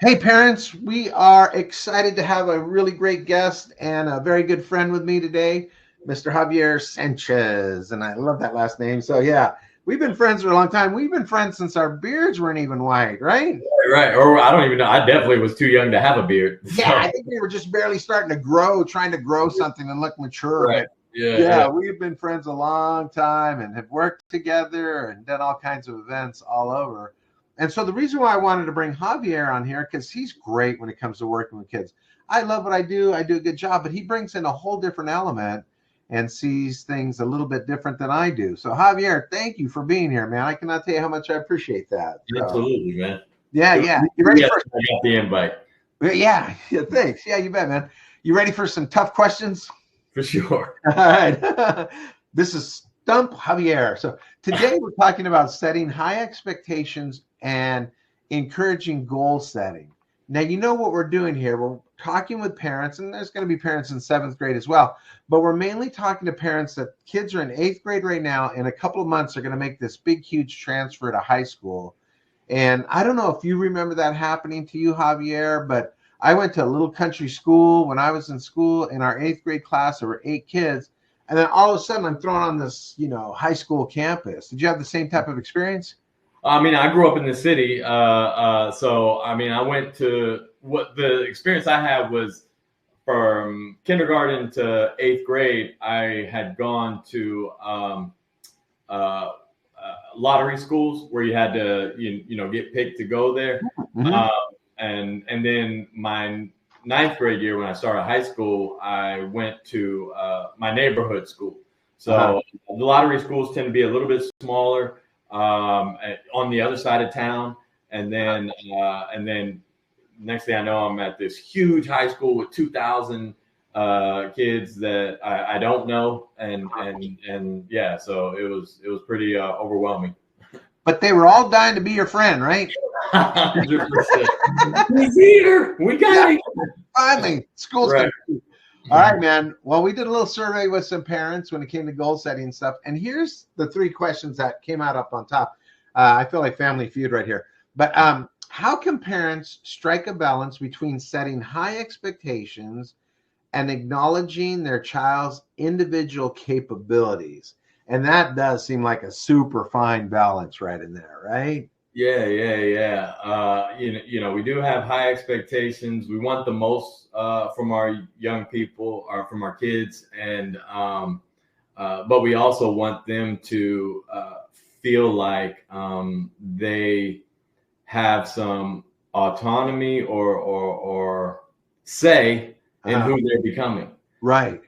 Hey, parents, we are excited to have a really great guest and a very good friend with me today, Mr. Javier Sanchez. And I love that last name. So, yeah, we've been friends for a long time. We've been friends since our beards weren't even white, right? Right. Or I don't even know. I definitely was too young to have a beard. Yeah, I think we were just barely starting to grow, trying to grow something and look mature. Right. But Yeah. yeah, we've been friends a long time and have worked together and done all kinds of events all over. And so the reason why I wanted to bring Javier on here, because he's great when it comes to working with kids. I love what I do. I do a good job, but he brings in a whole different element and sees things a little bit different than I do. So Javier, thank you for being here, man. I cannot tell you how much I appreciate that. So, Absolutely, man. yeah. You ready Yes, for I got the invite yeah, thanks. Yeah, you bet, man. You ready for some tough questions? for sure. All right. This is Stump Javier. So today we're talking about setting high expectations and encouraging goal setting. Now, you know what we're doing here. We're talking with parents, and there's going to be parents in seventh grade as well, but we're mainly talking to parents that kids are in eighth grade right now. In a couple of months, are going to make this big, huge transfer to high school. And I don't know if you remember that happening to you, Javier, but I went to a little country school when I was in school. In our eighth grade class, there were 8 kids. And then all of a sudden, I'm thrown on this, high school campus. Did you have the same type of experience? I mean, I grew up in the city, so I mean, I went to what the experience I had was from kindergarten to eighth grade. I had gone to uh, lottery schools where you had to get picked to go there. Mm-hmm. And then my ninth grade year, when I started high school, I went to my neighborhood school. So the lottery schools tend to be a little bit smaller, on the other side of town. And then next thing I know, I'm at this huge high school with 2,000 kids that I don't know, and yeah, so it was pretty overwhelming. But they were all dying to be your friend, right? 100%. He's here. We got him. Finally, school's Right. All right, man. Well, we did a little survey with some parents when it came to goal setting and stuff. And here's the 3 questions that came out up on top. I feel like Family Feud right here. But how can parents strike a balance between setting high expectations and acknowledging their child's individual capabilities? And that does seem like a super fine balance right in there, right? Yeah. We do have high expectations. We want the most from our young people or from our kids, and but we also want them to feel like they have some autonomy or say in who they're becoming. Right.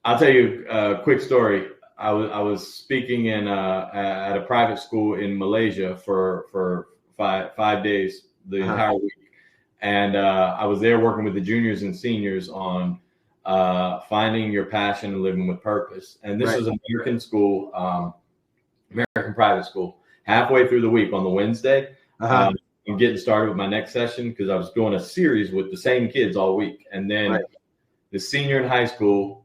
I'll tell you a quick story. I was speaking in at a private school in Malaysia for five days, the entire week, and I was there working with the juniors and seniors on finding your passion and living with purpose. And this was an American school, American private school. Halfway through the week on the Wednesday, I'm getting started with my next session because I was doing a series with the same kids all week, and then the senior in high school.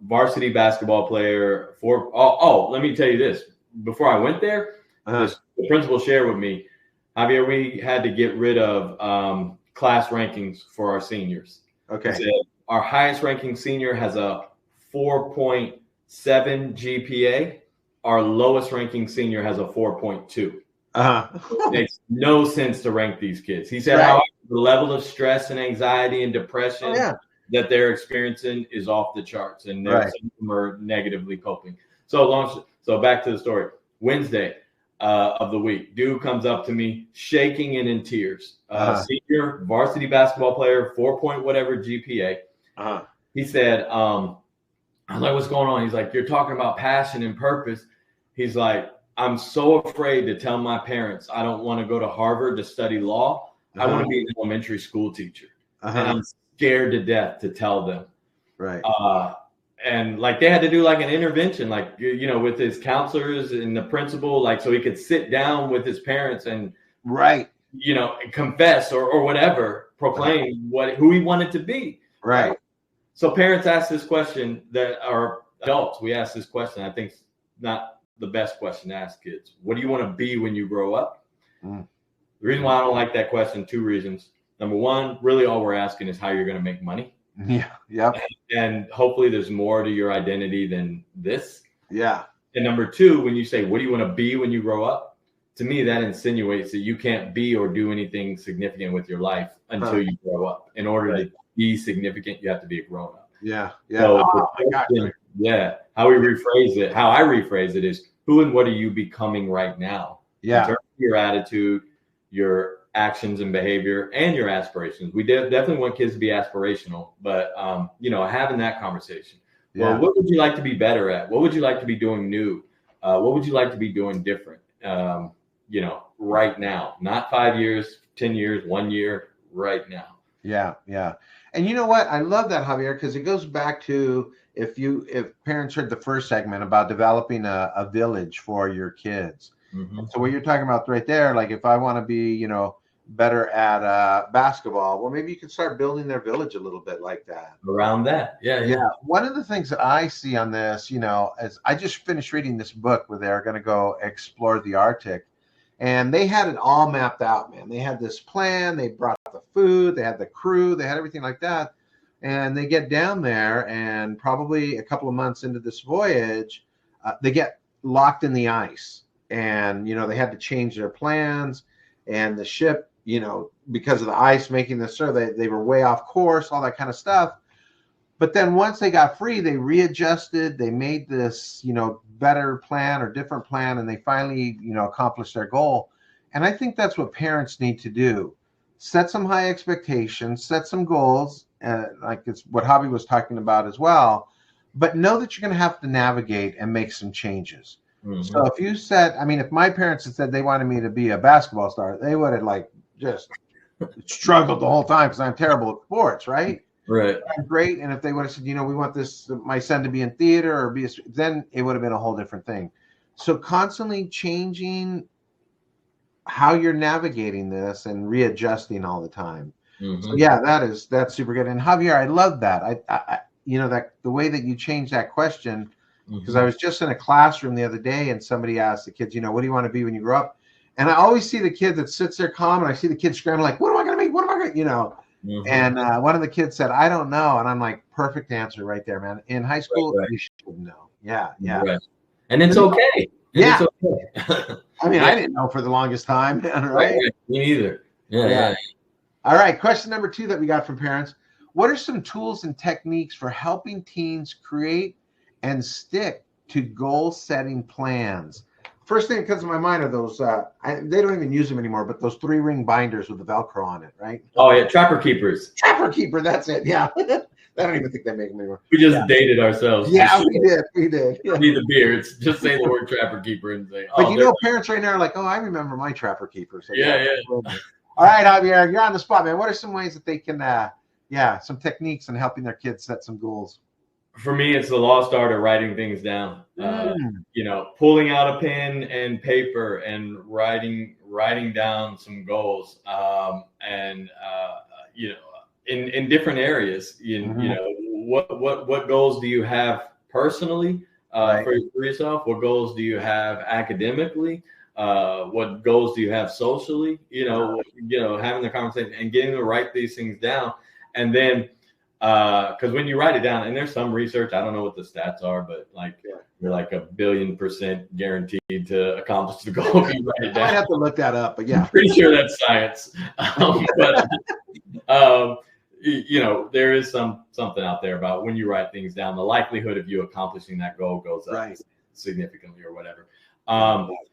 Varsity basketball player let me tell you this. Before I went there, the principal shared with me, Javier, we had to get rid of class rankings for our seniors. Okay. He said, our highest ranking senior has a 4.7 GPA. Our lowest ranking senior has a 4.2. It makes no sense to rank these kids. He said, the level of stress and anxiety and depression that they're experiencing is off the charts, and some of them are negatively coping. So back to the story. Wednesday of the week, dude comes up to me shaking and in tears. Senior varsity basketball player, 4 point whatever GPA. He said, I was like, what's going on? He's like, you're talking about passion and purpose. He's like, I'm so afraid to tell my parents I don't want to go to Harvard to study law. I want to be an elementary school teacher. And I'm scared to death to tell them. Right. And like they had to do like an intervention, like, with his counselors and the principal, like, so he could sit down with his parents and confess or whatever, proclaim who he wanted to be. Right. So parents ask this question that are adults. We ask this question. I think it's not the best question to ask kids. What do you want to be when you grow up? The reason why I don't like that question, 2 reasons. Number one, really all we're asking is how you're going to make money. Yeah. Yep. And hopefully there's more to your identity than this. Yeah. And number 2, when you say, what do you want to be when you grow up? To me, that insinuates that you can't be or do anything significant with your life until you grow up. In order to be significant, you have to be a grown up. Yeah. Yeah. So how we rephrase it, how I rephrase it is, who and what are you becoming right now? Yeah. In terms of your attitude, your actions and behavior, and your aspirations. We definitely want kids to be aspirational, but having that conversation. Well, what would you like to be better at? What would you like to be doing new? What would you like to be doing different? Right now, not 5 years, 10 years, 1 year, right now. Yeah. Yeah. And you know what? I love that, Javier, because it goes back to if parents heard the first segment about developing a village for your kids. Mm-hmm. So what you're talking about right there, like if I want to be, better at basketball, well, maybe you can start building their village a little bit like that. Around that. Yeah. One of the things that I see on this, as I just finished reading this book where they're going to go explore the Arctic, and they had it all mapped out, man. They had this plan, they brought the food, they had the crew, they had everything like that. And they get down there, and probably a couple of months into this voyage, they get locked in the ice. And, they had to change their plans, and the ship, because of the ice making this survey, they were way off course, all that kind of stuff. But then once they got free, they readjusted, they made this, better plan or different plan, and they finally, accomplished their goal. And I think that's what parents need to do. Set some high expectations, set some goals, like it's what Javi was talking about as well, but know that you're going to have to navigate and make some changes. Mm-hmm. So if you said, if my parents had said they wanted me to be a basketball star, they would have just struggled the whole time because I'm terrible at sports, right? Right. I'm great. And if they would have said, we want my son to be in theater or then it would have been a whole different thing. So constantly changing how you're navigating this and readjusting all the time. Mm-hmm. So that's super good. And Javier, I love that. I that the way that you changed that question, because I was just in a classroom the other day and somebody asked the kids, what do you want to be when you grow up? And I always see the kid that sits there calm, and I see the kids scrambling like, what am I going to be? What am I going to, Mm-hmm. And one of the kids said, I don't know. And I'm like, perfect answer right there, man. In high school, you should know. Yeah. Right. And it's okay. It's okay. I didn't know for the longest time, right? Me neither. Yeah. All right. Question number 2 that we got from parents. What are some tools and techniques for helping teens create and stick to goal-setting plans? First thing that comes to my mind are those, they don't even use them anymore, but those 3-ring binders with the Velcro on it, right? Oh, yeah, Trapper Keepers. Trapper Keeper, that's it, yeah. I don't even think they make them anymore. We just dated ourselves. Yeah, we did. Yeah. Need the beards. Just say the word Trapper Keeper and say, but parents right now are like, I remember my Trapper Keeper. So yeah. All right, Javier, you're on the spot, man. What are some ways that they can, some techniques in helping their kids set some goals? For me, it's the lost art of writing things down. Pulling out a pen and paper and writing down some goals, in different areas. What goals do you have personally for yourself? What goals do you have academically? What goals do you have socially? Having the conversation and getting to write these things down, and then. Because when you write it down, and there's some research, I don't know what the stats are, but you're like 1,000,000,000% guaranteed to accomplish the goal if you write it down. I have to look that up, but yeah. I'm pretty sure that's science. There is something out there about when you write things down, the likelihood of you accomplishing that goal goes up significantly or whatever.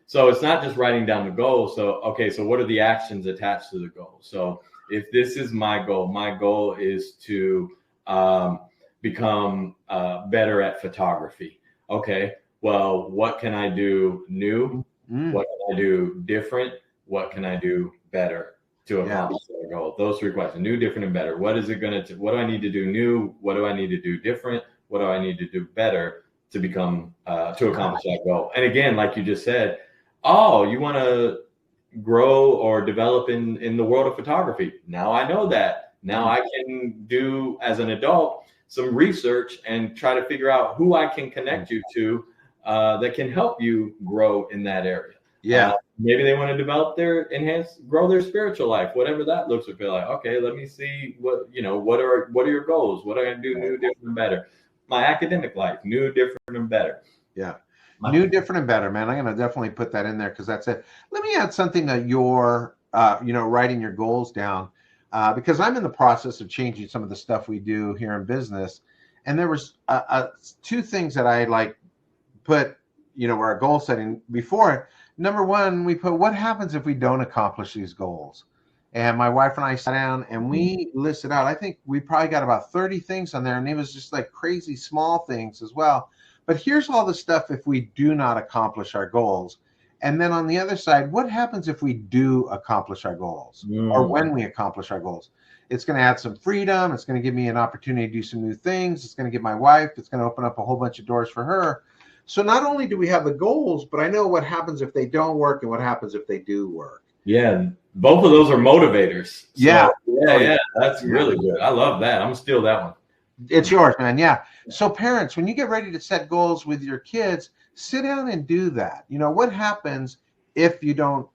So it's not just writing down the goal. So what are the actions attached to the goal? So if this is my goal is to become better at photography. Okay, well, what can I do new? What can I do different? What can I do better to accomplish that goal? Those 3 questions: new, different, and better. What is it going to? What do I need to do new? What do I need to do different? What do I need to do better to become to accomplish that goal? And again, like you just said, you want to grow or develop in the world of photography. Now I know that. Now I can do, as an adult, some research and try to figure out who I can connect you to that can help you grow in that area. Yeah. Maybe they want to grow their spiritual life, whatever that looks or feel like. Okay, let me see what are your goals? What are I going to do new, different, and better? My academic life, new, different, and better. Yeah. New, different, and better, man. I'm going to definitely put that in there because that's it. Let me add something that you're, writing your goals down because I'm in the process of changing some of the stuff we do here in business. And there was two things that I put, our goal setting before. Number one, we put what happens if we don't accomplish these goals. And my wife and I sat down and we listed out, I think we probably got about 30 things on there, and it was just like crazy small things as well. But here's all the stuff if we do not accomplish our goals. And then on the other side, what happens if we do accomplish our goals or when we accomplish our goals? It's going to add some freedom. It's going to give me an opportunity to do some new things. It's going to give my wife, it's going to open up a whole bunch of doors for her. So not only do we have the goals, but I know what happens if they don't work and what happens if they do work. Yeah, both of those are motivators. So, yeah, that's really good. I love that. I'm gonna steal that one. It's yours, man. Yeah. So parents, when you get ready to set goals with your kids, sit down and do that. What happens if you don't,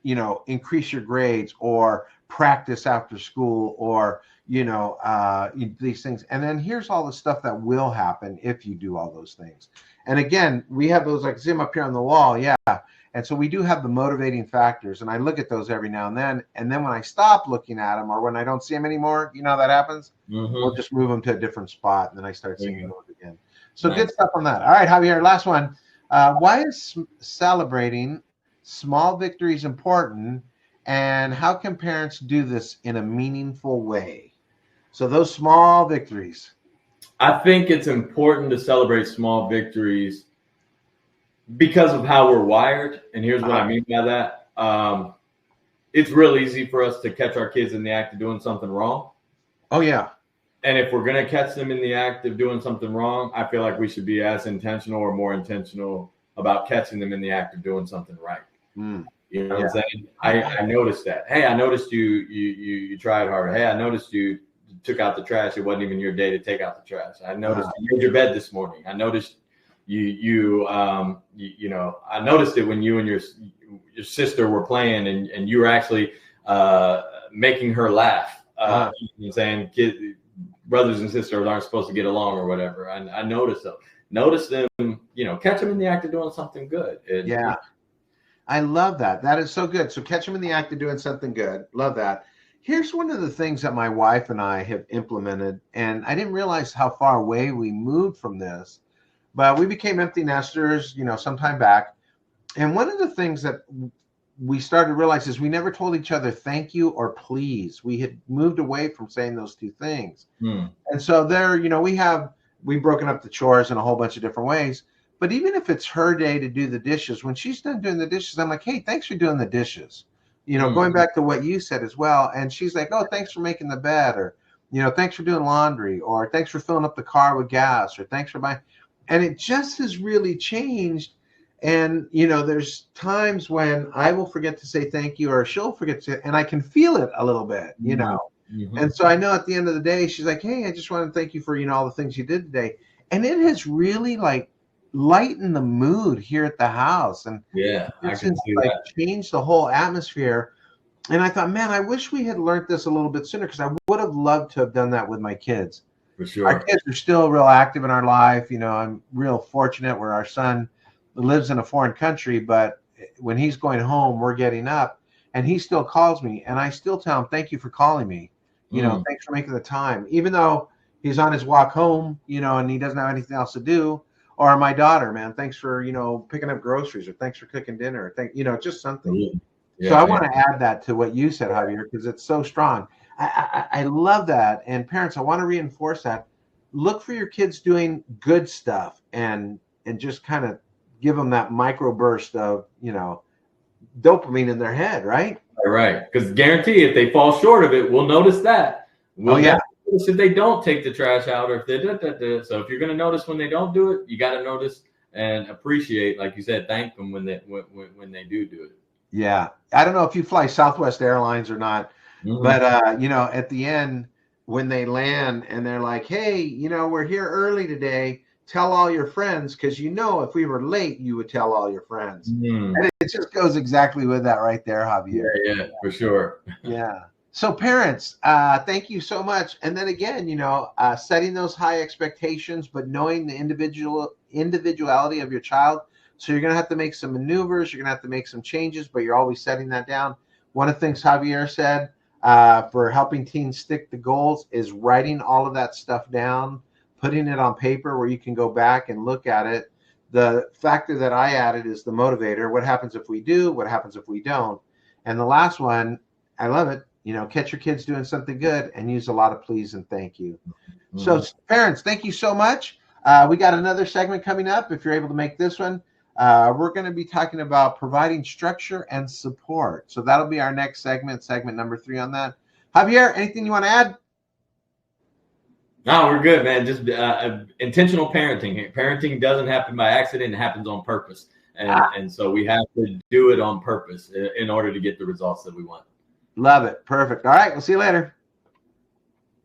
increase your grades or practice after school or, these things. And then here's all the stuff that will happen if you do all those things. And again, we have those, like, see them up here on the wall. Yeah. And so we do have the motivating factors, and I look at those every now and then. And then when I stop looking at them or when I don't see them anymore, that happens. We'll just move them to a different spot, and then I start seeing those again. So Good stuff on that. All right, Javier, last one. Why is celebrating small victories important, and how can parents do this in a meaningful way? So those small victories. I think it's important to celebrate small victories because of how we're wired. And here's what I mean by that. It's real easy for us to catch our kids in the act of doing something wrong. Oh, yeah. And if we're going to catch them in the act of doing something wrong, I feel like we should be as intentional or more intentional about catching them in the act of doing something right. You know what I'm saying? I noticed that. Hey, I noticed you tried harder. Hey, I noticed you took out the trash. It wasn't even your day to take out the trash. I noticed you made your bed this morning. I noticed I noticed it when you and your sister were playing and you were actually making her laugh. You know what I'm saying? Brothers and sisters aren't supposed to get along or whatever. I noticed them. Notice them, catch them in the act of doing something good. I love that. That is so good. So catch them in the act of doing something good. Love that. Here's one of the things that my wife and I have implemented, and I didn't realize how far away we moved from this, but we became empty nesters, some time back. And one of the things that we started to realize is we never told each other thank you or please. We had moved away from saying those two things. And so there, we've broken up the chores in a whole bunch of different ways. But even if it's her day to do the dishes, when she's done doing the dishes, I'm like, hey, thanks for doing the dishes. Going back to what you said as well. And she's like, oh, thanks for making the bed, or, thanks for doing laundry, or thanks for filling up the car with gas, or thanks for buying. And it just has really changed. And, there's times when I will forget to say thank you, or she'll forget to, and I can feel it a little bit, And so I know at the end of the day, she's like, hey, I just want to thank you for, all the things you did today. And it has really lighten the mood here at the house, and I can see that. Change the whole atmosphere. And I thought, man, I wish we had learned this a little bit sooner, because I would have loved to have done that with my kids. For sure. Our kids are still real active in our life. I'm real fortunate where our son lives in a foreign country, but when he's going home, we're getting up and he still calls me, and I still tell him, thank you for calling me. Thanks for making the time, even though he's on his walk home, and he doesn't have anything else to do. Or my daughter, man, thanks for, picking up groceries, or thanks for cooking dinner, or just something. So I want to add that to what you said, Javier, because it's so strong. I love that. And parents, I want to reinforce that. Look for your kids doing good stuff and just kind of give them that microburst of, dopamine in their head, right? Right. Because guarantee if they fall short of it, we'll notice that. If they don't take the trash out, or if they so if you're going to notice when they don't do it, you got to notice and appreciate, like you said, thank them when they do it. Yeah, I don't know if you fly Southwest Airlines or not, but at the end when they land and they're like, hey, we're here early today, tell all your friends, because if we were late, you would tell all your friends. And it just goes exactly with that right there, Javier. Yeah, for sure. Yeah. So parents, thank you so much. And then again, setting those high expectations, but knowing the individuality of your child. So you're going to have to make some maneuvers. You're going to have to make some changes, but you're always setting that down. One of the things Javier said for helping teens stick to goals is writing all of that stuff down, putting it on paper where you can go back and look at it. The factor that I added is the motivator. What happens if we do? What happens if we don't? And the last one, I love it. Catch your kids doing something good and use a lot of please and thank you. Mm-hmm. So parents, thank you so much. We got another segment coming up. If you're able to make this one, we're going to be talking about providing structure and support. So that'll be our next segment number 3 on that. Javier, anything you want to add? No, we're good, man. Just intentional parenting. Parenting doesn't happen by accident. It happens on purpose. And so we have to do it on purpose in order to get the results that we want. Love it. Perfect. All right. We'll see you later.